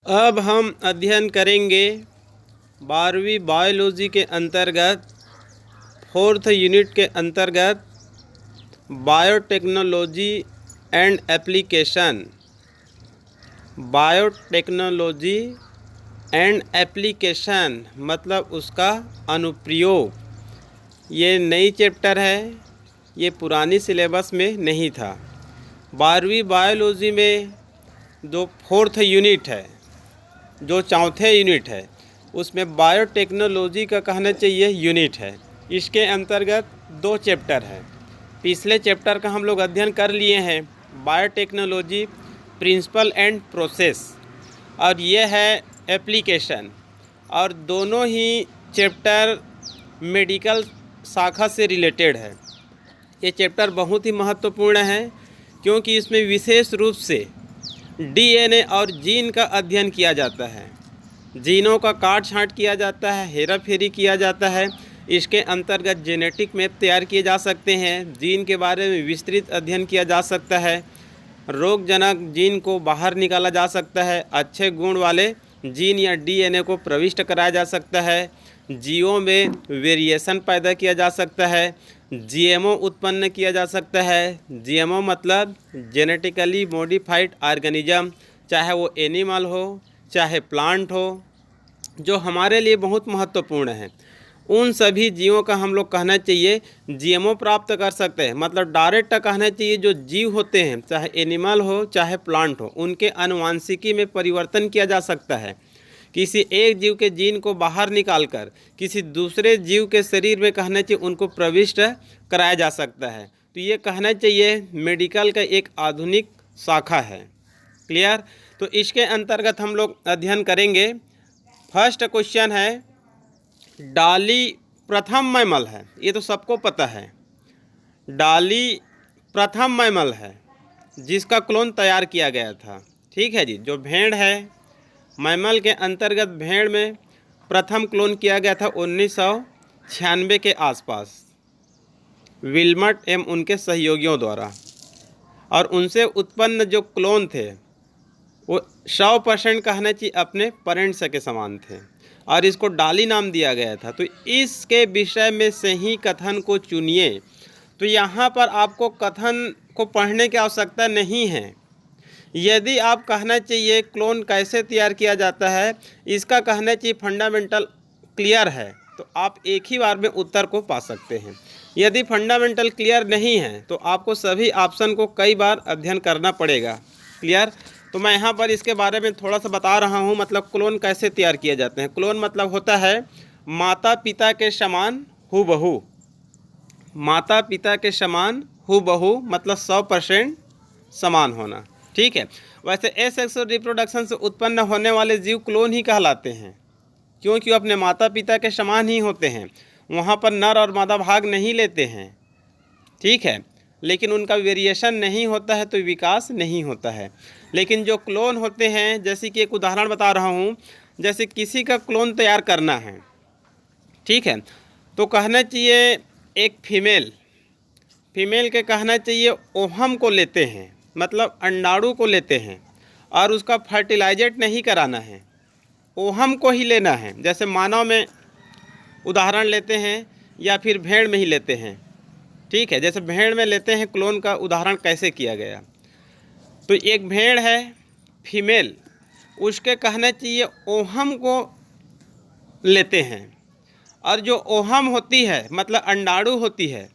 अब हम अध्ययन करेंगे 12वीं बायोलॉजी के अंतर्गत 4th यूनिट के अंतर्गत biotechnology and application. Biotechnology and application मतलब उसका अनुप्रयोग। ये नई चैप्टर है, ये पुरानी सिलेबस में नहीं था। 12वीं बायोलॉजी में जो 4th यूनिट है, जो चौथे यूनिट है, उसमें बायोटेक्नोलॉजी का कहना चाहिए यूनिट है। इसके अंतर्गत 2 चैप्टर है। पिछले चैप्टर का हम लोग अध्ययन कर लिए हैं, बायोटेक्नोलॉजी प्रिंसिपल एंड प्रोसेस, और ये है एप्लीकेशन। और दोनों ही चैप्टर मेडिकल शाखा से रिलेटेड है। ये चैप्टर बहुत ही महत्वपूर्ण है क्योंकि इसमें विशेष रूप से डीएनए और जीन का अध्ययन किया जाता है। जीनों का काट छांट किया जाता है, हेरा फेरी किया जाता है। इसके अंतर्गत जेनेटिक मैप तैयार किए जा सकते हैं। जीन के बारे में विस्तृत अध्ययन किया जा सकता है। रोगजनक जीन को बाहर निकाला जा सकता है। अच्छे गुण वाले जीन या डीएनए को प्रविष्ट कराया जा सकता है। जीवों में वेरिएशन पैदा किया जा सकता है। जीएमओ उत्पन्न किया जा सकता है। जीएमओ मतलब जेनेटिकली मॉडिफाइड ऑर्गेनिज्म, चाहे वो एनिमल हो चाहे प्लांट हो, जो हमारे लिए बहुत महत्वपूर्ण है। उन सभी जीवों का हम लोग कहना चाहिए जीएमओ प्राप्त कर सकते हैं। मतलब डायरेक्ट कहना चाहिए जो जीव होते हैं, चाहे एनिमल हो चाहे प्लांट हो, उनके आनुवांशिकी में परिवर्तन किया जा सकता है। किसी एक जीव के जीन को बाहर निकालकर किसी दूसरे जीव के शरीर में कहना चाहिए उनको प्रविष्ट कराया जा सकता है। तो ये कहना चाहिए मेडिकल का एक आधुनिक शाखा है। क्लियर? तो इसके अंतर्गत हम लोग अध्ययन करेंगे। फर्स्ट क्वेश्चन है, डाली प्रथम मैमल है। ये तो सबको पता है, डाली प्रथम मैमल है जिसका क्लोन तैयार किया गया था। ठीक है जी। जो भेड़ है, मैमल के अंतर्गत भेड़ में प्रथम क्लोन किया गया था 1996 के आसपास, विल्मट एवं उनके सहयोगियों द्वारा। और उनसे उत्पन्न जो क्लोन थे वो 100% कहना चाहिए अपने पेरेंट्स के समान थे, और इसको डाली नाम दिया गया था। तो इसके विषय में सही कथन को चुनिए। तो यहाँ पर आपको कथन को पढ़ने की आवश्यकता नहीं है। यदि आप कहना चाहिए क्लोन कैसे तैयार किया जाता है, इसका कहना चाहिए फंडामेंटल क्लियर है, तो आप एक ही बार में उत्तर को पा सकते हैं। यदि फंडामेंटल क्लियर नहीं है तो आपको सभी ऑप्शन को कई बार अध्ययन करना पड़ेगा। क्लियर? तो मैं यहाँ पर इसके बारे में थोड़ा सा बता रहा हूँ। मतलब क्लोन कैसे तैयार किए जाते हैं। क्लोन मतलब होता है माता पिता के समान हूबहू। माता पिता के समान हूबहू मतलब 100% समान होना। ठीक है। वैसे एसेक्सुअल रिप्रोडक्शन से उत्पन्न होने वाले जीव क्लोन ही कहलाते हैं, क्योंकि वो अपने माता पिता के समान ही होते हैं। वहाँ पर नर और मादा भाग नहीं लेते हैं। ठीक है। लेकिन उनका वेरिएशन नहीं होता है तो विकास नहीं होता है। लेकिन जो क्लोन होते हैं, जैसे कि एक उदाहरण बता रहा हूँ, जैसे किसी का क्लोन तैयार करना है, ठीक है, तो कहना चाहिए एक फीमेल के कहना चाहिए ओहम को लेते हैं, मतलब अंडाणु को लेते हैं, और उसका फर्टिलाइजेट नहीं कराना है, ओहम को ही लेना है। जैसे मानव में उदाहरण लेते हैं या फिर भेड़ में ही लेते हैं। ठीक है। जैसे भेड़ में लेते हैं क्लोन का उदाहरण कैसे किया गया, तो एक भेड़ है फीमेल, उसके कहना चाहिए ओहम को लेते हैं, और जो ओहम होती है मतलब अंडाणु होती है,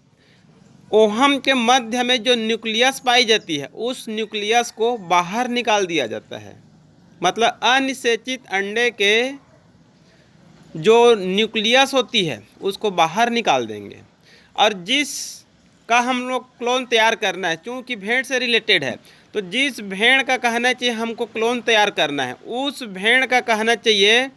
ओहम के मध्य में जो न्यूक्लियस पाई जाती है, उस न्यूक्लियस को बाहर निकाल दिया जाता है। मतलब अनिषेचित अंडे के जो न्यूक्लियस होती है उसको बाहर निकाल देंगे। और जिस का हम लोग क्लोन तैयार करना है, चूँकि भेड़ से रिलेटेड है, तो जिस भेड़ का कहना चाहिए हमको क्लोन तैयार करना है, उस भेड़ का कहना चाहिए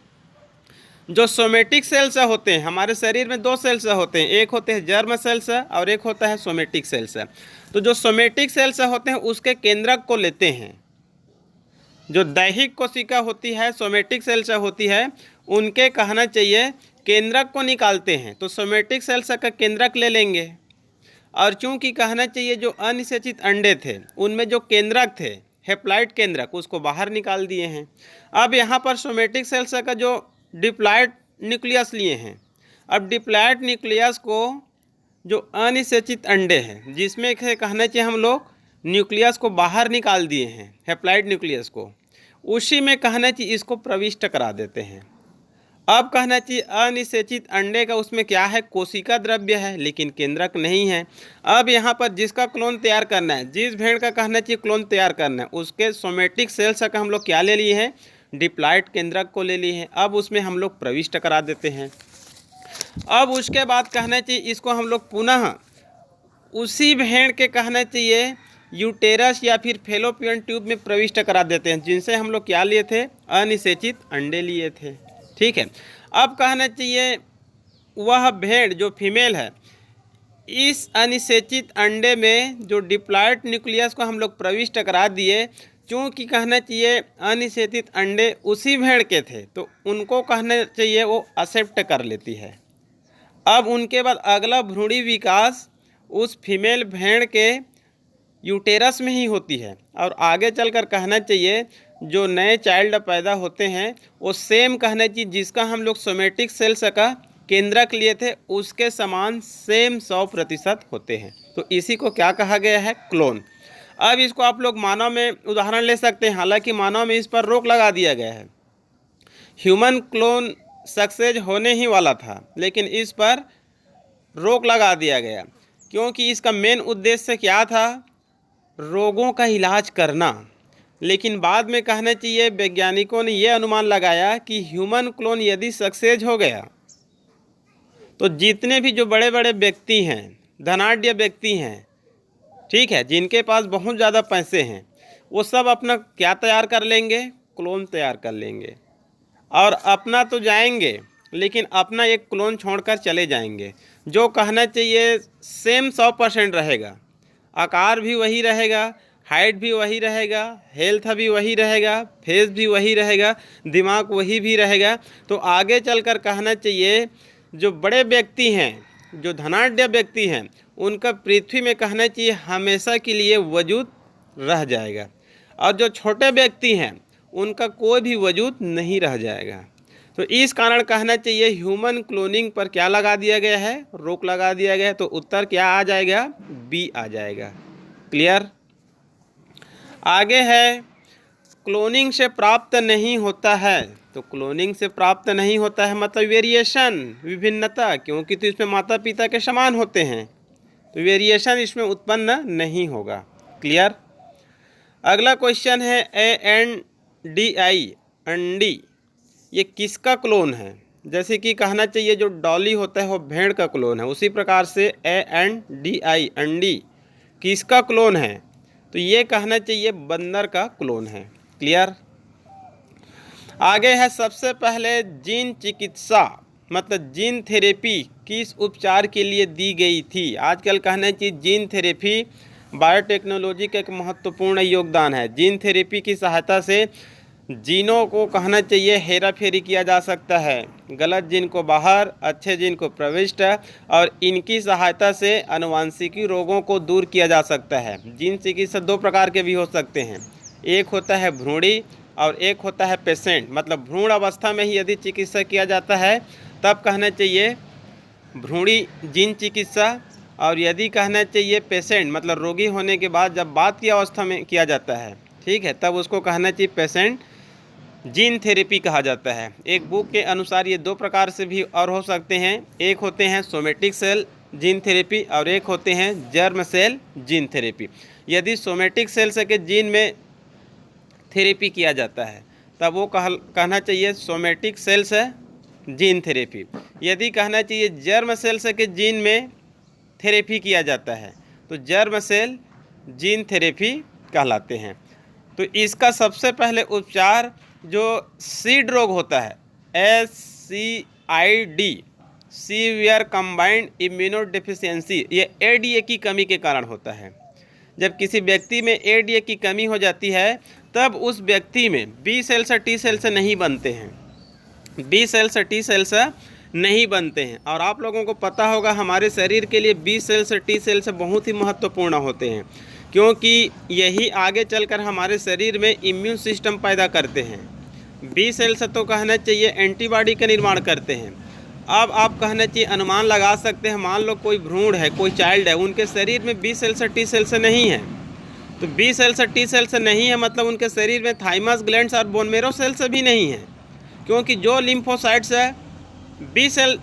जो सोमेटिक सेल्स होते हैं। हमारे शरीर में 2 सेल्स होते हैं, एक होते हैं जर्म सेल्स और एक होता है सोमेटिक सेल्स। तो जो सोमेटिक सेल्स होते हैं उसके केंद्रक को लेते हैं। जो दैहिक कोशिका होती है, सोमेटिक सेल्स होती है, उनके कहना चाहिए केंद्रक को निकालते हैं। तो सोमेटिक सेल्स का केंद्रक ले लेंगे। और चूंकि कहना चाहिए जो अनिषेचित अंडे थे उनमें जो केंद्रक थे, हेप्लॉइड केंद्रक, उसको बाहर निकाल दिए हैं। अब यहाँ पर सोमेटिक सेल्स का जो डिप्लॉइड न्यूक्लियस लिए हैं, अब डिप्लॉइड न्यूक्लियस को जो अनिषेचित अंडे हैं, जिसमें से कहना चाहिए हम लोग न्यूक्लियस को बाहर निकाल दिए हैं, हेप्लॉइड न्यूक्लियस को, उसी में कहना चाहिए इसको प्रविष्ट करा देते हैं। अब कहना चाहिए अनिषेचित अंडे का उसमें क्या है, कोशिका द्रव्य है, लेकिन केंद्रक नहीं है। अब यहाँ पर जिसका क्लोन तैयार करना है, जिस भेड़ का कहना चाहिए क्लोन तैयार करना है, उसके सोमेटिक सेल्स का हम लोग क्या ले लिए हैं, डिप्लॉइड केंद्रक को ले लिए हैं। अब उसमें हम लोग प्रविष्ट करा देते हैं। अब उसके बाद कहना चाहिए इसको हम लोग पुनः उसी भेड़ के कहना चाहिए यूटेरस या फिर फेलोपियन ट्यूब में प्रविष्ट करा देते हैं, जिनसे हम लोग क्या लिए थे, अनिषेचित अंडे लिए थे। ठीक है। अब कहना चाहिए वह भेड़ जो फीमेल है, इस अनिषेचित अंडे में जो डिप्लॉइड न्यूक्लियस को हम लोग प्रविष्ट करा दिए, चूँकि कहना चाहिए अनिषेचित अंडे उसी भेड़ के थे, तो उनको कहना चाहिए वो एक्सेप्ट कर लेती है। अब उनके बाद अगला भ्रूणी विकास उस फीमेल भेड़ के यूटेरस में ही होती है, और आगे चलकर कहना चाहिए जो नए चाइल्ड पैदा होते हैं वो सेम कहना चाहिए जिसका हम लोग सोमेटिक सेल्स का केंद्रक लिए थे उसके समान सेम 100% होते हैं। तो इसी को क्या कहा गया है, क्लोन। अब इसको आप लोग मानव में उदाहरण ले सकते हैं, हालांकि मानव में इस पर रोक लगा दिया गया है। ह्यूमन क्लोन सक्सेस होने ही वाला था, लेकिन इस पर रोक लगा दिया गया, क्योंकि इसका मेन उद्देश्य क्या था, रोगों का इलाज करना। लेकिन बाद में कहना चाहिए वैज्ञानिकों ने यह अनुमान लगाया कि ह्यूमन क्लोन यदि सक्सेस हो गया तो जितने भी जो बड़े बड़े व्यक्ति हैं, धनाढ्य व्यक्ति हैं, ठीक है, जिनके पास बहुत ज़्यादा पैसे हैं, वो सब अपना क्या तैयार कर लेंगे, क्लोन तैयार कर लेंगे। और अपना तो जाएंगे, लेकिन अपना एक क्लोन छोड़कर चले जाएंगे, जो कहना चाहिए सेम 100% रहेगा, आकार भी वही रहेगा, हाइट भी वही रहेगा, हेल्थ भी वही रहेगा, फेस भी वही रहेगा, दिमाग वही भी रहेगा। तो आगे चलकर कहना चाहिए जो बड़े व्यक्ति हैं, जो धनाढ्य व्यक्ति हैं, उनका पृथ्वी में कहना चाहिए हमेशा के लिए वजूद रह जाएगा, और जो छोटे व्यक्ति हैं उनका कोई भी वजूद नहीं रह जाएगा। तो इस कारण कहना चाहिए ह्यूमन क्लोनिंग पर क्या लगा दिया गया है, रोक लगा दिया गया है। तो उत्तर क्या आ जाएगा, बी आ जाएगा। क्लियर। आगे है क्लोनिंग से प्राप्त नहीं होता है। तो क्लोनिंग से प्राप्त नहीं होता है मतलब वेरिएशन, विभिन्नता, क्योंकि तो इसमें माता पिता के समान होते हैं, तो वेरिएशन इसमें उत्पन्न नहीं होगा। क्लियर। अगला क्वेश्चन है ANDI, अंडी, ये किसका क्लोन है। जैसे कि कहना चाहिए जो डॉली होता है वो भेड़ का क्लोन है, उसी प्रकार से ANDI, अंडी, किसका क्लोन है, तो ये कहना चाहिए बंदर का क्लोन है। क्लियर। आगे है सबसे पहले जीन चिकित्सा मतलब जीन थेरेपी किस उपचार के लिए दी गई थी। आजकल कहना चाहिए जीन थेरेपी बायोटेक्नोलॉजी का एक महत्वपूर्ण योगदान है। जीन थेरेपी की सहायता से जीनों को कहना चाहिए हेरा फेरी किया जा सकता है, गलत जीन को बाहर, अच्छे जीन को प्रविष्ट, और इनकी सहायता से आनुवांशिकी रोगों को दूर किया जा सकता है। जीन चिकित्सा दो प्रकार के भी हो सकते हैं, एक होता है भ्रूणी और एक होता है पेशेंट। मतलब भ्रूण अवस्था में ही यदि चिकित्सा किया जाता है तब कहना चाहिए भ्रूणी जीन चिकित्सा, और यदि कहना चाहिए पेशेंट मतलब रोगी होने के बाद जब बात की अवस्था में किया जाता है, ठीक है, तब उसको कहना चाहिए पेशेंट जीन थेरेपी कहा जाता है। एक बुक के अनुसार ये दो प्रकार से भी और हो सकते हैं, एक होते हैं सोमेटिक सेल जीन थेरेपी और एक होते हैं जर्म सेल जीन थेरेपी। यदि सोमेटिक सेल्स के जीन में थेरेपी किया जाता है तब वो कहना चाहिए सोमेटिक सेल्स जीन थेरेपी। यदि कहना चाहिए जर्म सेल्स के जीन में थेरेपी किया जाता है तो जर्म सेल जीन थेरेपी कहलाते हैं। तो इसका सबसे पहले उपचार जो सीड रोग होता है SCID, सीवियर कंबाइंड इम्यूनोडेफिशिएंसी, ये ADA की कमी के कारण होता है। जब किसी व्यक्ति में ADA की कमी हो जाती है तब उस व्यक्ति में B सेल्स T सेल्स नहीं बनते हैं, B सेल्स T सेल्स नहीं बनते हैं। और आप लोगों को पता होगा हमारे शरीर के लिए B सेल्स T सेल्स बहुत ही महत्वपूर्ण होते हैं, क्योंकि यही आगे चलकर हमारे शरीर में इम्यून सिस्टम पैदा करते हैं। बी सेल्स तो कहना चाहिए एंटीबॉडी का निर्माण करते हैं। अब आप कहना चाहिए अनुमान लगा सकते हैं, मान लो कोई भ्रूण है, कोई चाइल्ड है, उनके शरीर में बी सेल्स और टी सेल्स नहीं है। तो बी सेल्स और टी सेल्स नहीं है मतलब उनके शरीर में थाइमस ग्लैंड्स और बोन मैरो सेल्स भी नहीं है, क्योंकि जो लिम्फोसाइट्स है B cell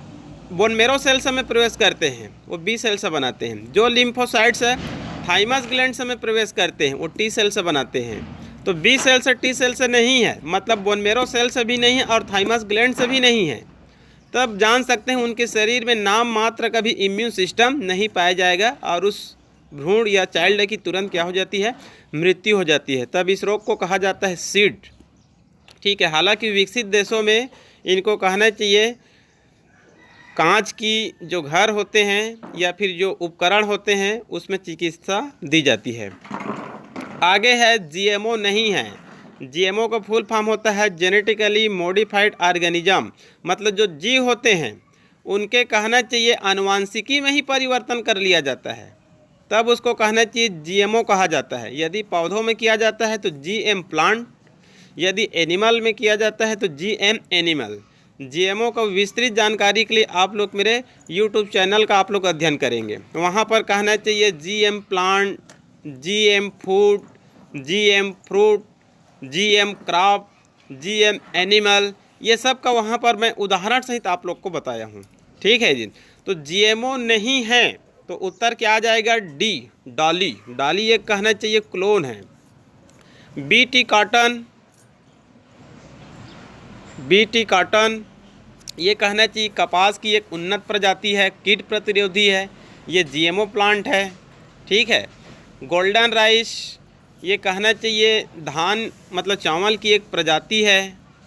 bone marrow cells में प्रवेश करते हैं वो बी सेल्स बनाते हैं। जो लिम्फोसाइट्स है थाइमस ग्लैंड्स में प्रवेश करते हैं वो टी सेल्स बनाते हैं। तो बी सेल्स टी सेल्स नहीं है मतलब बोन मैरो सेल्स भी नहीं है और थाइमस ग्लैंड्स भी नहीं है। तब जान सकते हैं उनके शरीर में नाम मात्र का भी इम्यून सिस्टम नहीं पाया जाएगा और उस भ्रूण या चाइल्ड की तुरंत क्या हो जाती है, मृत्यु हो जाती है। तब इस रोग को कहा जाता है सीड। ठीक है, हालांकि विकसित देशों में इनको कहना चाहिए कांच की जो घर होते हैं या फिर जो उपकरण होते हैं उसमें चिकित्सा दी जाती है। आगे है जीएमओ नहीं है। जीएमओ का फुल फॉर्म होता है जेनेटिकली मॉडिफाइड ऑर्गेनिज्म, मतलब जो जीव होते हैं उनके कहना चाहिए आनुवांशिकी में ही परिवर्तन कर लिया जाता है, तब उसको कहना चाहिए जीएमओ कहा जाता है। यदि पौधों में किया जाता है तो जीएम प्लांट, यदि एनिमल में किया जाता है तो जीएम एनिमल। जीएमओ का विस्तृत जानकारी के लिए आप लोग मेरे यूट्यूब चैनल का आप लोग अध्ययन करेंगे, वहाँ पर कहना चाहिए GM plant, GM food, GM fruit, GM crop, GM animal, ये सब का वहाँ पर मैं उदाहरण सहित आप लोग को बताया हूँ। ठीक है जी। तो जीएमओ नहीं है तो उत्तर क्या आ जाएगा, डी डॉली। डॉली एक कहना चाहिए क्लोन है। बीटी कॉटन, बीटी कॉटन ये कहना चाहिए कपास की एक उन्नत प्रजाति है, कीट प्रतिरोधी है, ये जीएमओ प्लांट है। ठीक है। गोल्डन राइस ये कहना चाहिए धान मतलब चावल की एक प्रजाति है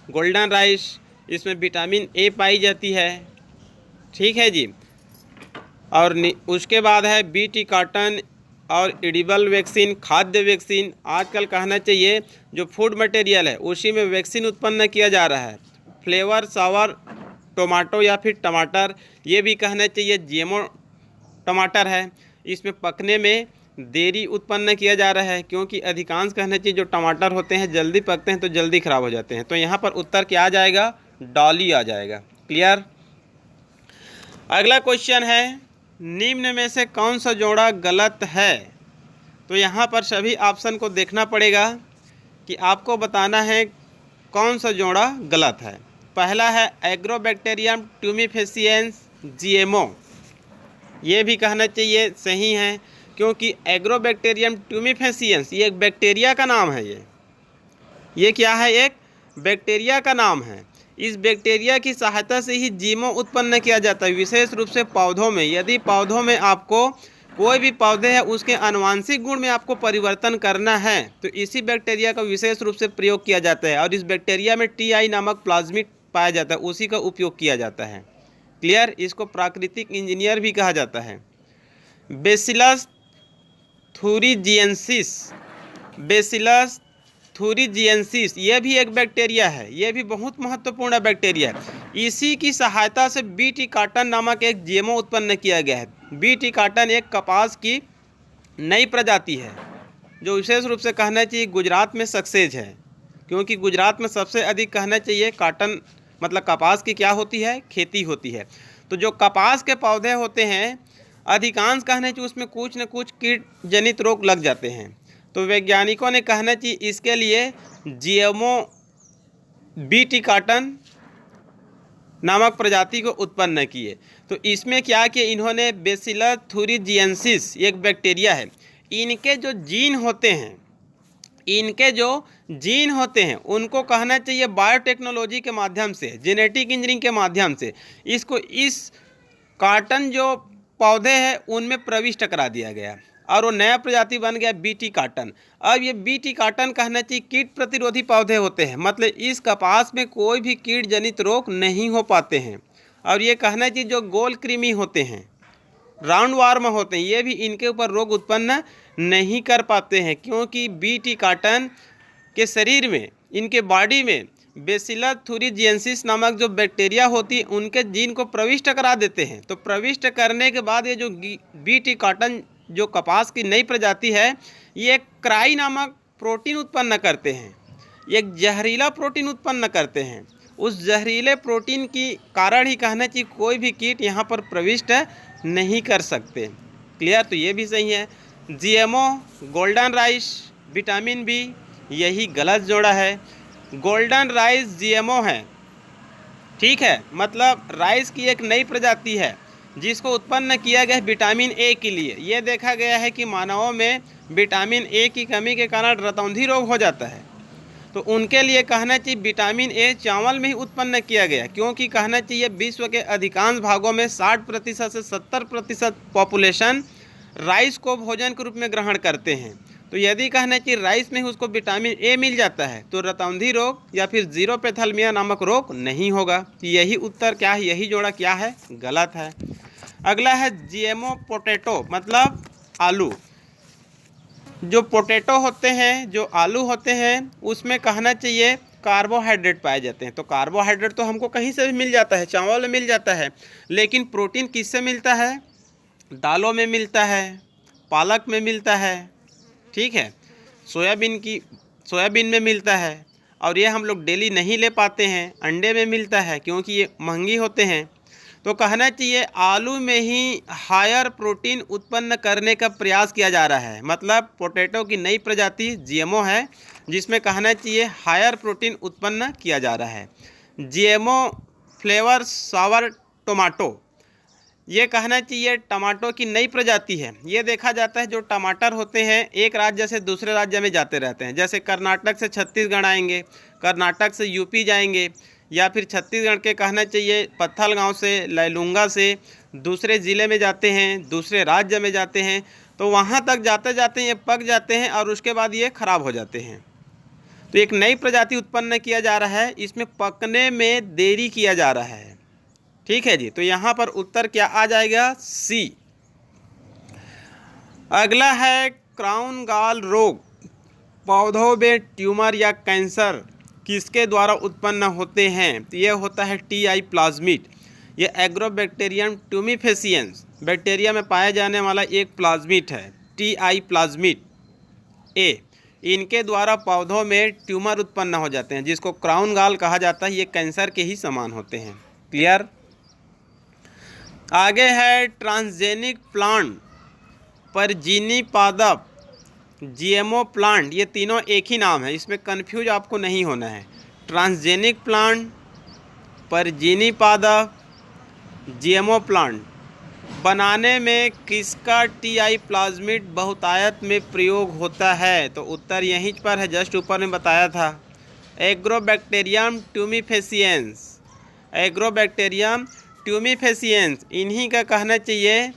गोल्डन राइस, इसमें विटामिन ए पाई जाती है। ठीक है जी। और उसके बाद है बीटी कॉटन और एडिबल वैक्सीन, खाद्य वैक्सीन। आजकल कहना चाहिए जो फूड मटेरियल है उसी में वैक्सीन उत्पन्न किया जा रहा है। फ्लेवर सावर टोमेटो या फिर टमाटर, ये भी कहना चाहिए जीएमओ टमाटर है। इसमें पकने में देरी उत्पन्न किया जा रहा है, क्योंकि अधिकांश कहना चाहिए जो टमाटर होते हैं जल्दी पकते हैं तो जल्दी खराब हो जाते हैं। तो यहाँ पर उत्तर क्या आ जाएगा, डॉली आ जाएगा। क्लियर। अगला क्वेश्चन है निम्न में से कौन सा जोड़ा गलत है। तो यहाँ पर सभी ऑप्शन को देखना पड़ेगा कि आपको बताना है कौन सा जोड़ा गलत है। पहला है एग्रोबैक्टीरियम ट्यूमिफेसिएंस जीएमओ, ये भी कहना चाहिए सही है, क्योंकि एग्रोबैक्टीरियम ट्यूमिफेसिएंस ये एक बैक्टीरिया का नाम है। ये क्या है, एक बैक्टीरिया का नाम है। इस बैक्टीरिया की सहायता से ही जीएमओ उत्पन्न किया जाता है, विशेष रूप से पौधों में। यदि पौधों में आपको कोई भी पौधे है उसके आनुवांशिक गुण में आपको परिवर्तन करना है तो इसी बैक्टीरिया का विशेष रूप से प्रयोग किया जाता है। और इस बैक्टीरिया में टीआई नामक प्लाज्मिड पाया जाता है, उसी का उपयोग किया जाता है। क्लियर। इसको प्राकृतिक इंजीनियर भी कहा जाता है। बेसिलस थूरिजिएंसिस, बेसिलस थूरिजिएंसिस ये भी एक बैक्टीरिया है, ये भी बहुत महत्वपूर्ण बैक्टीरिया है। इसी की सहायता से बीटी कॉटन नामक एक जीएमओ उत्पन्न किया गया है। बीटी कॉटन एक कपास की नई प्रजाति है जो विशेष रूप से कहना चाहिए गुजरात में सक्सेस है, क्योंकि गुजरात में सबसे अधिक कहना चाहिए कॉटन मतलब कपास की क्या होती है, खेती होती है। तो जो कपास के पौधे होते हैं अधिकांश कहना चाहिए उसमें कुछ न कुछ कीट जनित रोग लग जाते हैं। तो वैज्ञानिकों ने कहना चाहिए इसके लिए जीएमओ बीटी कॉटन नामक प्रजाति को उत्पन्न किए। तो इसमें क्या किया इन्होंने, बेसिलस थूरिजिएंसिस एक बैक्टीरिया है, इनके जो जीन होते हैं, इनके जो जीन होते हैं उनको कहना चाहिए बायोटेक्नोलॉजी के माध्यम से, जेनेटिक इंजीनियरिंग के माध्यम से इसको इस कॉटन जो पौधे हैं उनमें प्रविष्ट करा दिया गया और वो नया प्रजाति बन गया बीटी कॉटन। अब ये बीटी कॉटन कहना चाहिए कीट प्रतिरोधी पौधे होते हैं, मतलब इस कपास में कोई भी कीट जनित रोग नहीं हो पाते हैं। और ये कहना चाहिए जो गोल कृमि होते हैं, राउंड वार्म होते हैं, ये भी इनके ऊपर रोग उत्पन्न नहीं कर पाते हैं, क्योंकि बीटी कॉटन के शरीर में, इनके बॉडी में बेसिलस थूरिजिएंसिस नामक जो बैक्टीरिया होती है उनके जीन को प्रविष्ट करा देते हैं। तो प्रविष्ट करने के बाद ये जो बीटी कॉटन जो कपास की नई प्रजाति है ये क्राई नामक प्रोटीन उत्पन्न करते हैं, एक जहरीला प्रोटीन उत्पन्न करते हैं। उस जहरीले प्रोटीन की कारण ही कहना चाहिए कोई भी कीट यहाँ पर प्रविष्ट नहीं कर सकते। क्लियर? तो ये भी सही है। GMO, golden rice, vitamin B, यही गलत जोड़ा है। गोल्डन राइस जीएमओ है, ठीक है, मतलब राइस की एक नई प्रजाति है जिसको उत्पन्न किया गया है विटामिन ए के लिए। ये देखा गया है कि मानवों में विटामिन ए की कमी के कारण रतौंधी रोग हो जाता है, तो उनके लिए कहना चाहिए विटामिन ए चावल में ही उत्पन्न किया गया, क्योंकि कहना चाहिए विश्व के अधिकांश भागों में 60% से 70% पॉपुलेशन राइस को भोजन के रूप में ग्रहण करते हैं। तो यदि कहना चाहिए राइस में ही उसको विटामिन ए मिल जाता है तो रतौंधी रोग या फिर जीरोपैथेलमिया नामक रोग नहीं होगा। यही उत्तर क्या है, यही जोड़ा क्या है, गलत है। अगला है जीएमओ पोटैटो, मतलब आलू। जो पोटैटो होते हैं, जो आलू होते हैं, उसमें कहना चाहिए कार्बोहाइड्रेट पाए जाते हैं। तो कार्बोहाइड्रेट तो हमको कहीं से भी मिल जाता है, चावल में मिल जाता है, लेकिन प्रोटीन किससे मिलता है? दालों में मिलता है, पालक में मिलता है, ठीक है, सोयाबीन में मिलता है, और ये हम लोग डेली नहीं ले पाते हैं। अंडे में मिलता है क्योंकि ये महंगी होते हैं। तो कहना चाहिए आलू में ही हायर प्रोटीन उत्पन्न करने का प्रयास किया जा रहा है, मतलब पोटैटो की नई प्रजाति जीएमओ है जिसमें कहना चाहिए हायर प्रोटीन उत्पन्न किया जा रहा है। जीएमओ फ्लेवर सावर टोमाटो, ये कहना चाहिए टमाटो की नई प्रजाति है। ये देखा जाता है जो टमाटर होते हैं एक राज्य से दूसरे राज्य में जाते रहते हैं, जैसे कर्नाटक से छत्तीसगढ़ आएंगे, कर्नाटक से यूपी जाएंगे, या फिर छत्तीसगढ़ के कहना चाहिए पत्थलगांव से, लैलूंगा से दूसरे ज़िले में जाते हैं, दूसरे राज्य में जाते हैं। तो वहाँ तक जाते जाते ये पक जाते हैं और उसके बाद ये खराब हो जाते हैं। तो एक नई प्रजाति उत्पन्न किया जा रहा है, इसमें पकने में देरी किया जा रहा है, ठीक है जी। तो यहाँ पर उत्तर क्या आ जाएगा? सी। अगला है क्राउन गॉल रोग। पौधों में ट्यूमर या कैंसर किसके द्वारा उत्पन्न होते हैं? तो ये होता है टी.आई. प्लाज्मिड। ये एग्रोबैक्टीरियम ट्यूमिफेसिएंस बैक्टीरिया में पाया जाने वाला एक प्लाज्मिड है, टी.आई. प्लाज्मिड ए। इनके द्वारा पौधों में ट्यूमर उत्पन्न हो जाते हैं जिसको क्राउन गॉल कहा जाता है। ये कैंसर के ही समान होते हैं। क्लियर? आगे है ट्रांसजेनिक प्लांट, परजीनी पादप, जीएमओ प्लांट। ये तीनों एक ही नाम है, इसमें कंफ्यूज आपको नहीं होना है। ट्रांसजेनिक प्लांट, परजीनी पादप, जीएमओ प्लांट बनाने में किसका टी.आई. प्लाज्मिड बहुतायत में प्रयोग होता है? तो उत्तर यहीं पर है, जस्ट ऊपर में बताया था, एग्रोबैक्टीरियम ट्यूमिफेसिएंस। एग्रोबैक्टीरियम ट्यूमिफेसिएंस, इन्हीं का कहना चाहिए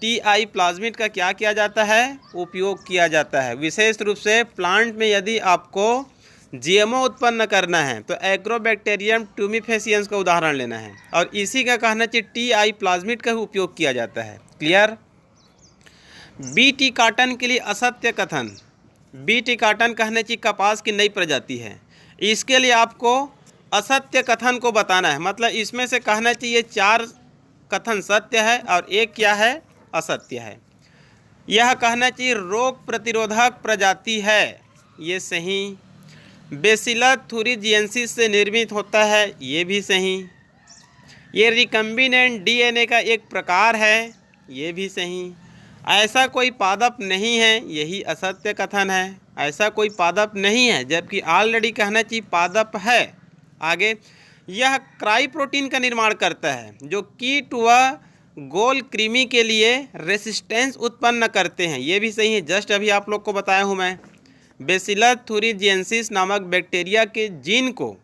टी.आई. प्लाज्मिड का क्या किया जाता है? उपयोग किया जाता है। विशेष रूप से प्लांट में यदि आपको जीएमओ उत्पन्न करना है तो एग्रोबैक्टीरियम ट्यूमिफेसिएंस का उदाहरण लेना है, और इसी का कहना चाहिए टी.आई. प्लाज्मिड का उपयोग किया जाता है। क्लियर? बीटी कॉटन के लिए असत्य कथन। बीटी कॉटन कहना चाहिए कपास की नई प्रजाति है, इसके लिए आपको असत्य कथन को बताना है। मतलब इसमें से कहना चाहिए 4 कथन सत्य है और एक क्या है? असत्य है। यह कहना चाहिए रोग प्रतिरोधक प्रजाति है, ये सही। बेसिलस थुरिजिएंसिस से निर्मित होता है, ये भी सही। ये रिकम्बिनेंट डीएनए का एक प्रकार है, ये भी सही। ऐसा कोई पादप नहीं है, यही असत्य कथन है। ऐसा कोई पादप नहीं है, जबकि ऑलरेडी कहना चाहिए पादप है। आगे, यह क्राई प्रोटीन का निर्माण करता है जो कीट व गोल कृमि के लिए रेसिस्टेंस उत्पन्न करते हैं, ये भी सही है। जस्ट अभी आप लोग को बताया हूँ मैं। बेसिलस थुरिजिएंसिस नामक बैक्टीरिया के जीन को,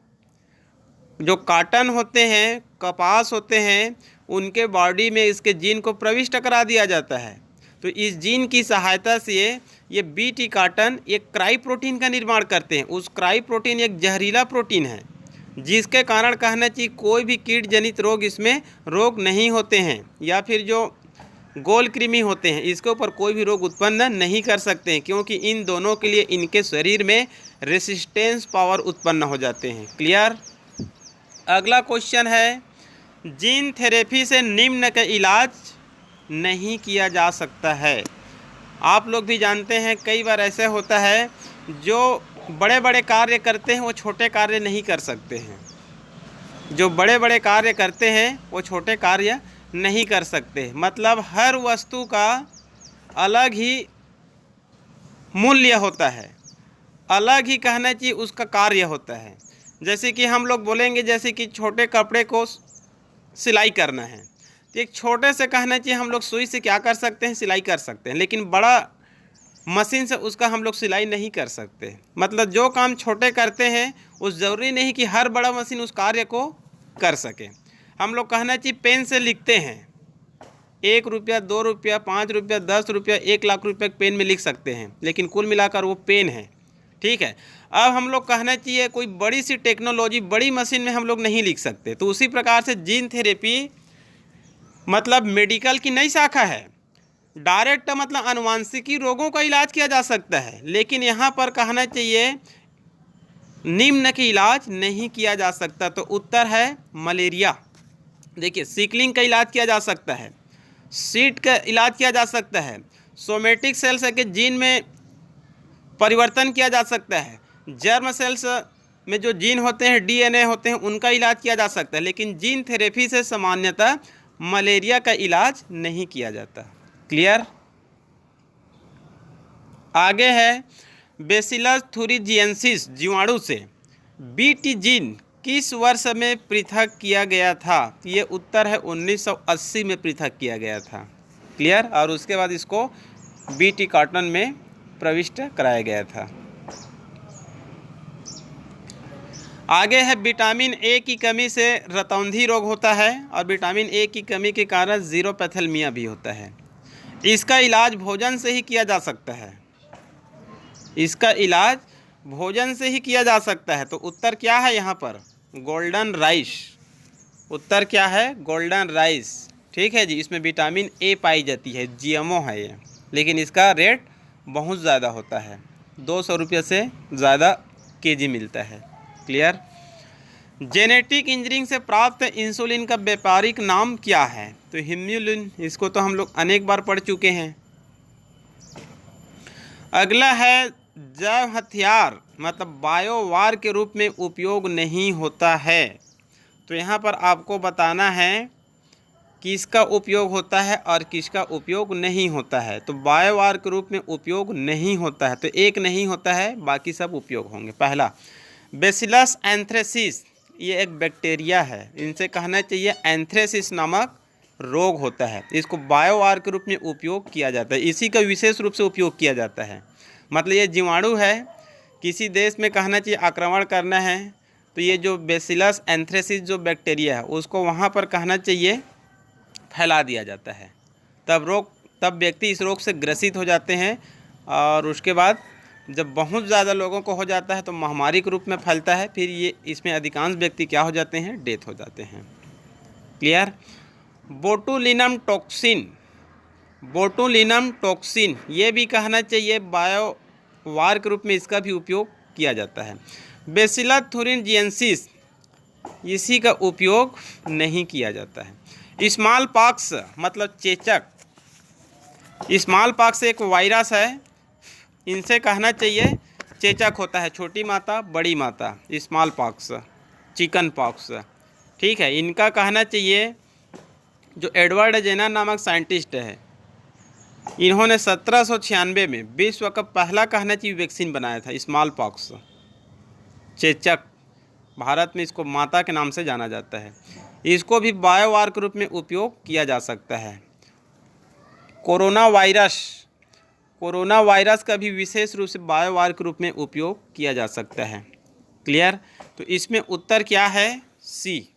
जो कॉटन होते हैं, कपास होते हैं, उनके बॉडी में इसके जीन को प्रविष्ट करा दिया जाता है। तो इस जीन की सहायता से ये बीटी कॉटन एक क्राई प्रोटीन का निर्माण करते हैं। उस क्राई प्रोटीन एक जहरीला प्रोटीन है जिसके कारण कहना चाहिए कोई भी कीट जनित रोग इसमें रोग नहीं होते हैं, या फिर जो गोल कृमि होते हैं इसके ऊपर कोई भी रोग उत्पन्न नहीं कर सकते हैं, क्योंकि इन दोनों के लिए इनके शरीर में रेसिस्टेंस पावर उत्पन्न हो जाते हैं। क्लियर? अगला क्वेश्चन है, जीन थेरेपी से निम्न का इलाज नहीं किया जा सकता है। आप लोग भी जानते हैं कई बार ऐसा होता है जो बड़े बड़े कार्य करते हैं वो छोटे कार्य नहीं कर सकते हैं, जो बड़े बड़े कार्य करते हैं वो छोटे कार्य नहीं कर सकते। मतलब हर वस्तु का अलग ही मूल्य होता है, अलग ही कहना चाहिए उसका कार्य होता है। जैसे कि हम लोग बोलेंगे जैसे कि छोटे कपड़े को सिलाई करना है तो एक छोटे से कहना चाहिए हम लोग सुई से क्या कर सकते हैं, सिलाई कर सकते हैं, लेकिन बड़ा मशीन से उसका हम लोग सिलाई नहीं कर सकते। मतलब जो काम छोटे करते हैं उस ज़रूरी नहीं कि हर बड़ा मशीन उस कार्य को कर सके। हम लोग कहना चाहिए पेन से लिखते हैं, 1 रुपया 2 रुपया 5 रुपया 10 रुपया 1 लाख रुपये पेन में लिख सकते हैं, लेकिन कुल मिलाकर वो पेन है। ठीक है, अब हम लोग कहना चाहिए कोई बड़ी सी टेक्नोलॉजी बड़ी मशीन में हम लोग नहीं लिख सकते। तो उसी प्रकार से जीन थेरेपी मतलब मेडिकल की नई शाखा है। डायरेक्ट मतलब अनुवांशिकी रोगों का इलाज किया जा सकता है, लेकिन यहाँ पर कहना चाहिए निम्न के इलाज नहीं किया जा सकता। तो उत्तर है मलेरिया। देखिए सिकलिंग का इलाज किया जा सकता है, सीट का इलाज किया जा सकता है, सोमेटिक सेल्स के जीन में परिवर्तन किया जा सकता है, जर्म सेल्स में जो जीन होते हैं डीएनए होते हैं उनका इलाज किया जा सकता है, लेकिन जीन थेरेपी से सामान्यतः मलेरिया का इलाज नहीं किया जाता। क्लियर। आगे है बेसिलस थुरिजिएंसिस जीवाणु से बीटी जीन किस वर्ष में पृथक किया गया था? ये उत्तर है 1980 में पृथक किया गया था। क्लियर। और उसके बाद इसको बीटी कार्टन में प्रविष्ट कराया गया था। आगे है विटामिन ए की कमी से रतौंधी रोग होता है और विटामिन ए की कमी के कारण जीरोपैथेलमिया भी होता है। इसका इलाज भोजन से ही किया जा सकता है, इसका इलाज भोजन से ही किया जा सकता है। तो उत्तर क्या है यहाँ पर? Golden rice. उत्तर क्या है? Golden rice. ठीक है जी। इसमें विटामिन ए पाई जाती है, जीएमओ है ये, लेकिन इसका रेट बहुत ज़्यादा होता है, 200 रुपये से ज़्यादा केजी मिलता है। क्लियर। जेनेटिक इंजीनियरिंग से प्राप्त इंसुलिन का व्यापारिक नाम क्या है? तो हिम्यूलिन। इसको तो हम लोग अनेक बार पढ़ चुके हैं। अगला है जैव हथियार मतलब बायोवार के रूप में उपयोग नहीं होता है। तो यहाँ पर आपको बताना है किसका उपयोग होता है और किसका उपयोग नहीं होता है। तो बायोवार के रूप में उपयोग नहीं होता है, तो एक नहीं होता है, बाकी सब उपयोग होंगे। पहला बेसिलस एंथ्रेसिस, ये एक बैक्टीरिया है, इनसे कहना चाहिए एंथ्रेसिस नामक रोग होता है। इसको बायोवार के रूप में उपयोग किया जाता है, इसी का विशेष रूप से उपयोग किया जाता है। मतलब ये जीवाणु है, किसी देश में कहना चाहिए आक्रमण करना है तो ये जो बेसिलस एंथ्रेसिस जो बैक्टीरिया है उसको वहाँ पर कहना चाहिए फैला दिया जाता है। तब व्यक्ति इस रोग से ग्रसित हो जाते हैं और उसके बाद जब बहुत ज़्यादा लोगों को हो जाता है तो महामारी के रूप में फैलता है। फिर ये इसमें अधिकांश व्यक्ति क्या हो जाते हैं? डेथ हो जाते हैं। Clear. Botulinum toxin, botulinum toxin ये भी कहना चाहिए बायोवार के रूप में इसका भी उपयोग किया जाता है। बेसिलस थुरिजिएंसिस इसी का उपयोग नहीं किया जाता है। स्मॉल पॉक्स मतलब चेचक, स्मॉल पॉक्स एक वायरस है, इनसे कहना चाहिए चेचक होता है, छोटी माता बड़ी माता, स्मॉल पॉक्स, चिकन पॉक्स। ठीक है। इनका कहना चाहिए जो एडवर्ड जेनर नामक साइंटिस्ट है, इन्होंने 1796 में विश्व का पहला कहना चाहिए वैक्सीन बनाया था स्मॉल पॉक्स, चेचक। भारत में इसको माता के नाम से जाना जाता है। इसको भी बायोवार के रूप में उपयोग किया जा सकता है। कोरोना वायरस का भी विशेष रूप से बायोवार के रूप में उपयोग किया जा सकता है। क्लियर। तो इसमें उत्तर क्या है? सी।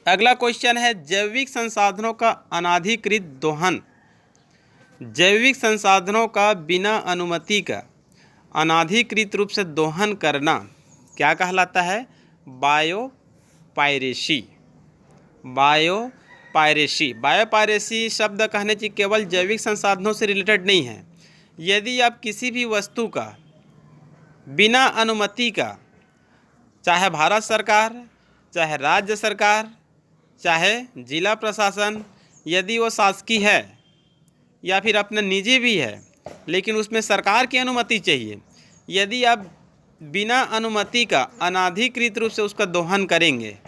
अगला क्वेश्चन है जैविक संसाधनों का अनाधिकृत दोहन, जैविक संसाधनों का बिना अनुमति का अनाधिकृत रूप से दोहन करना क्या कहलाता है? बायोपायरेसी। बायोपायरेसी शब्द कहने चाहिए केवल जैविक संसाधनों से रिलेटेड नहीं है। यदि आप किसी भी वस्तु का बिना अनुमति का, चाहे भारत सरकार, चाहे राज्य सरकार, चाहे जिला प्रशासन, यदि वो शासकीय है या फिर अपना निजी भी है, लेकिन उसमें सरकार की अनुमति चाहिए। यदि आप बिना अनुमति का अनाधिकृत रूप से उसका दोहन करेंगे,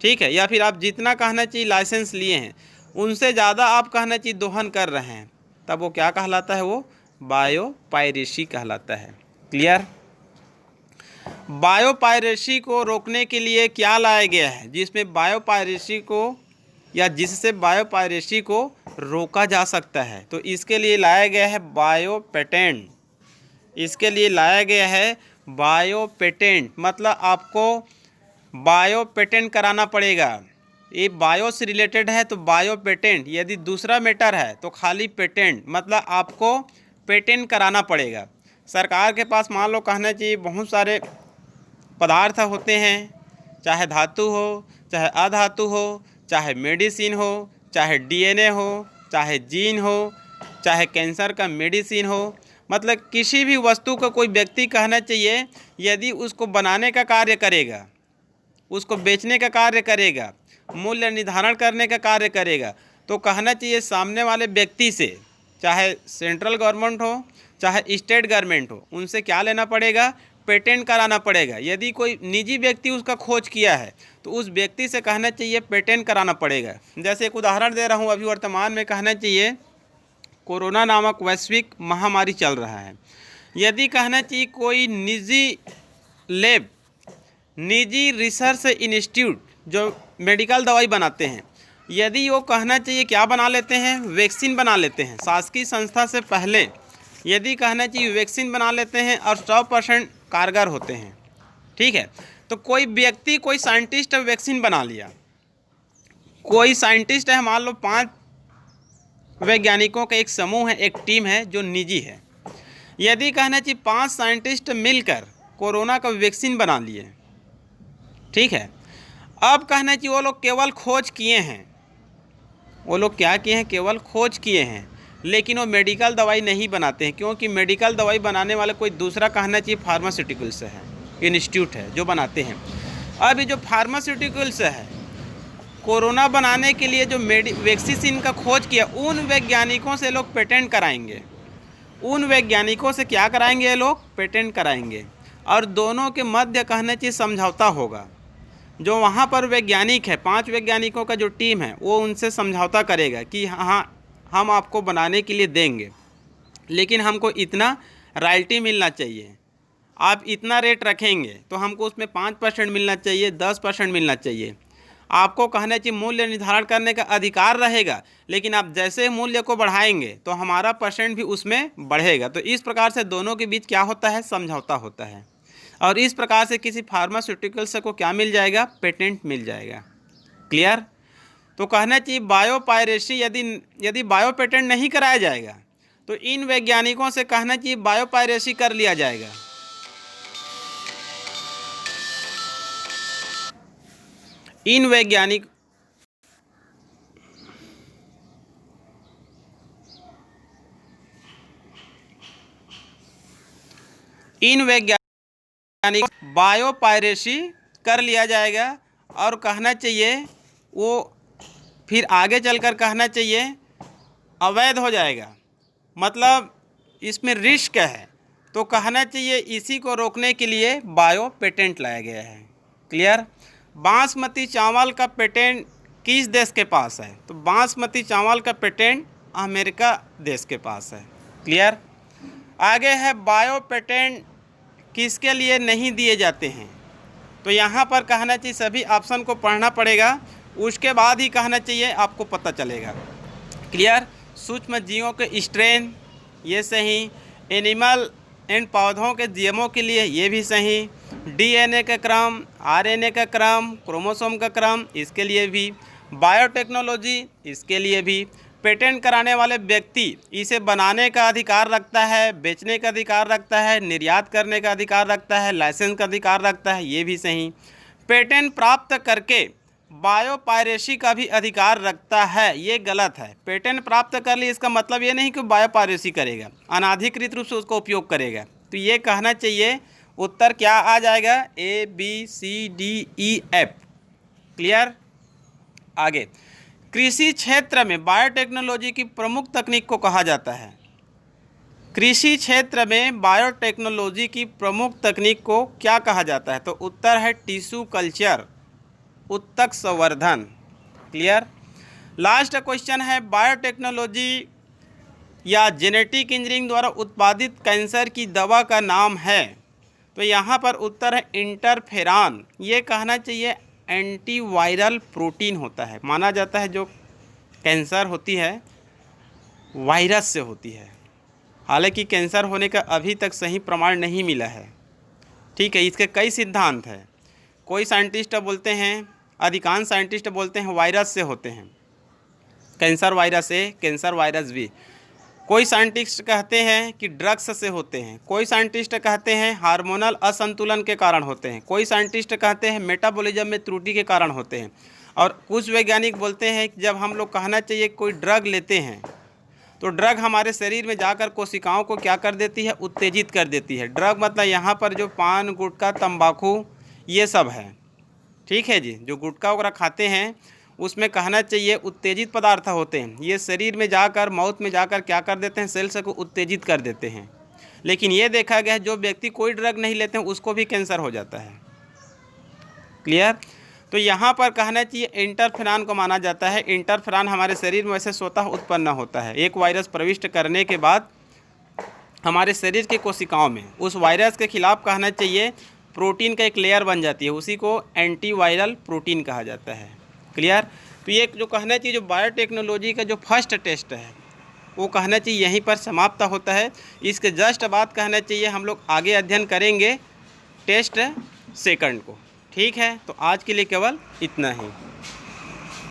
ठीक है, या फिर आप जितना कहना चाहिए लाइसेंस लिए हैं उनसे ज़्यादा आप कहना चाहिए दोहन कर रहे हैं, तब वो क्या कहलाता है? वो बायोपायरेसी कहलाता है। क्लियर? बायोपायरेसी को रोकने के लिए क्या लाया गया है जिसमें बायोपायरेसी को या जिससे बायोपायरेसी को रोका जा सकता है? तो इसके लिए लाया गया है बायो पेटेंट। इसके लिए लाया गया है बायो पेटेंट, मतलब आपको बायो पेटेंट कराना पड़ेगा। ये बायो से रिलेटेड है तो बायो पेटेंट, यदि दूसरा मैटर है तो खाली पेटेंट, मतलब आपको पेटेंट कराना पड़ेगा। सरकार के पास मान लो कहना चाहिए बहुत सारे पदार्थ होते हैं, चाहे धातु हो, चाहे अधातु हो, चाहे मेडिसिन हो, चाहे डीएनए हो, चाहे जीन हो, चाहे कैंसर का मेडिसिन हो, मतलब किसी भी वस्तु को कोई व्यक्ति कहना चाहिए यदि उसको बनाने का कार्य करेगा, उसको बेचने का कार्य करेगा, मूल्य निर्धारण करने का कार्य करेगा, तो कहना चाहिए सामने वाले व्यक्ति से, चाहे सेंट्रल गवर्नमेंट हो चाहे स्टेट गवर्नमेंट हो, उनसे क्या लेना पड़ेगा? पेटेंट कराना पड़ेगा। यदि कोई निजी व्यक्ति उसका खोज किया है तो उस व्यक्ति से कहना चाहिए पेटेंट कराना पड़ेगा। जैसे एक उदाहरण दे रहा हूँ, अभी वर्तमान में कहना चाहिए कोरोना नामक वैश्विक महामारी चल रहा है। यदि कहना चाहिए कोई निजी लैब, निजी रिसर्च इंस्टीट्यूट जो मेडिकल दवाई बनाते हैं, यदि वो कहना चाहिए क्या बना लेते हैं? वैक्सीन बना लेते हैं, शासकीय संस्था से पहले यदि कहना चाहिए वैक्सीन बना लेते हैं और 100% कारगर होते हैं, ठीक है, तो कोई व्यक्ति, कोई साइंटिस्ट वैक्सीन बना लिया, कोई साइंटिस्ट है, मान लो 5 वैज्ञानिकों का एक समूह है, एक टीम है जो निजी है। यदि कहना चाहिए 5 साइंटिस्ट मिलकर कोरोना का वैक्सीन बना लिए, ठीक है, अब कहना चाहिए वो लोग केवल खोज किए हैं, वो लोग क्या किए हैं? केवल खोज किए हैं, लेकिन वो मेडिकल दवाई नहीं बनाते हैं, क्योंकि मेडिकल दवाई बनाने वाला कोई दूसरा कहना चाहिए फार्मास्यूटिकल्स है, इंस्टीट्यूट है जो बनाते हैं। अब ये जो फार्मास्यूटिकल्स है, कोरोना बनाने के लिए जो वैक्सीन का खोज किया, उन वैज्ञानिकों से लोग पेटेंट कराएंगे। उन वैज्ञानिकों से क्या कराएंगे? ये लोग पेटेंट कराएंगे, और दोनों के मध्य कहना चाहिए समझौता होगा। जो वहाँ पर वैज्ञानिक है, 5 वैज्ञानिकों का जो टीम है, वो उनसे समझौता करेगा कि हाँ हम आपको बनाने के लिए देंगे, लेकिन हमको इतना रॉयल्टी मिलना चाहिए, आप इतना रेट रखेंगे तो हमको उसमें 5% मिलना चाहिए, 10% मिलना चाहिए। आपको कहना चाहिए मूल्य निर्धारण करने का अधिकार रहेगा, लेकिन आप जैसे मूल्य को बढ़ाएंगे तो हमारा परसेंट भी उसमें बढ़ेगा। तो इस प्रकार से दोनों के बीच क्या होता है? समझौता होता है, और इस प्रकार से किसी फार्मास्यूटिकल्स को क्या मिल जाएगा? पेटेंट मिल जाएगा। क्लियर? तो कहना चाहिए बायोपायरेसी, यदि बायो पेटेंट नहीं कराया जाएगा तो इन वैज्ञानिकों से कहना चाहिए बायोपायरेसी कर लिया जाएगा। इन वैज्ञानिक बायोपायरेसी कर लिया जाएगा, और कहना चाहिए वो फिर आगे चलकर कहना चाहिए अवैध हो जाएगा, मतलब इसमें रिस्क है। तो कहना चाहिए इसी को रोकने के लिए बायो पेटेंट लाया गया है। क्लियर? बासमती चावल का पेटेंट किस देश के पास है? तो बासमती चावल का पेटेंट अमेरिका देश के पास है। क्लियर? आगे है बायो पेटेंट किसके लिए नहीं दिए जाते हैं? तो यहाँ पर कहना चाहिए सभी ऑप्शन को पढ़ना पड़ेगा, उसके बाद ही कहना चाहिए आपको पता चलेगा। क्लियर? सूक्ष्म जीवों के स्ट्रेन, ये सही। एनिमल एंड पौधों के जीएमओ के लिए ये भी सही। डीएनए का क्रम, आरएनए का क्रम, क्रोमोसोम का क्रम, इसके लिए भी। बायोटेक्नोलॉजी, इसके लिए भी। पेटेंट कराने वाले व्यक्ति इसे बनाने का अधिकार रखता है, बेचने का अधिकार रखता है, निर्यात करने का अधिकार रखता है, लाइसेंस का अधिकार रखता है, ये भी सही। पेटेंट प्राप्त करके बायोपायरेसी का भी अधिकार रखता है, ये गलत है। पेटेंट प्राप्त कर ली इसका मतलब ये नहीं कि बायोपायरेसी करेगा, अनाधिकृत रूप से उसका उपयोग करेगा। तो ये कहना चाहिए उत्तर क्या आ जाएगा? ABCDEF। क्लियर? आगे, कृषि क्षेत्र में बायोटेक्नोलॉजी की प्रमुख तकनीक को कहा जाता है। कृषि क्षेत्र में बायोटेक्नोलॉजी की प्रमुख तकनीक को क्या कहा जाता है? तो उत्तर है टिश्यू कल्चर, उत्तक संवर्धन। क्लियर। लास्ट क्वेश्चन है, बायोटेक्नोलॉजी या जेनेटिक इंजीनियरिंग द्वारा उत्पादित कैंसर की दवा का नाम है? तो यहाँ पर उत्तर है इंटरफेरॉन। ये कहना चाहिए एंटीवायरल प्रोटीन होता है। माना जाता है जो कैंसर होती है वायरस से होती है। हालांकि कैंसर होने का अभी तक सही प्रमाण नहीं मिला है। ठीक है, इसके कई सिद्धांत हैं। कोई साइंटिस्ट बोलते हैं, अधिकांश साइंटिस्ट बोलते हैं वायरस से होते हैं, cancer virus A, cancer virus B. कोई साइंटिस्ट कहते हैं कि ड्रग्स से होते हैं, कोई साइंटिस्ट कहते हैं हार्मोनल असंतुलन के कारण होते हैं, कोई साइंटिस्ट कहते हैं मेटाबॉलिज्म में त्रुटि के कारण होते हैं, और कुछ वैज्ञानिक बोलते हैं कि जब हम लोग कहना चाहिए कोई ड्रग लेते हैं तो ड्रग हमारे शरीर में जाकर कोशिकाओं को क्या कर देती है? उत्तेजित कर देती है। ड्रग मतलब यहाँ पर जो पान, गुटखा, तंबाकू ये सब है। ठीक है जी, जो गुटखा वगैरह खाते हैं उसमें कहना चाहिए उत्तेजित पदार्थ होते हैं। ये शरीर में जाकर, माउथ में जाकर क्या कर देते हैं? सेल्स को उत्तेजित कर देते हैं। लेकिन ये देखा गया है जो व्यक्ति कोई ड्रग नहीं लेते हैं उसको भी कैंसर हो जाता है। क्लियर। तो यहाँ पर कहना चाहिए इंटरफेरॉन को माना जाता है। इंटरफेरॉन हमारे शरीर में वैसे स्वतः उत्पन्न होता है। एक वायरस प्रविष्ट करने के बाद हमारे शरीर के कोशिकाओं में उस वायरस के खिलाफ कहना चाहिए प्रोटीन का एक लेयर बन जाती है, उसी को एंटीवायरल प्रोटीन कहा जाता है। क्लियर। तो ये जो कहना चाहिए जो बायोटेक्नोलॉजी का जो फर्स्ट टेस्ट है वो कहना चाहिए यहीं पर समाप्त होता है। इसके जस्ट बाद कहना चाहिए हम लोग आगे अध्ययन करेंगे टेस्ट सेकंड को। ठीक है, तो आज के लिए केवल इतना ही।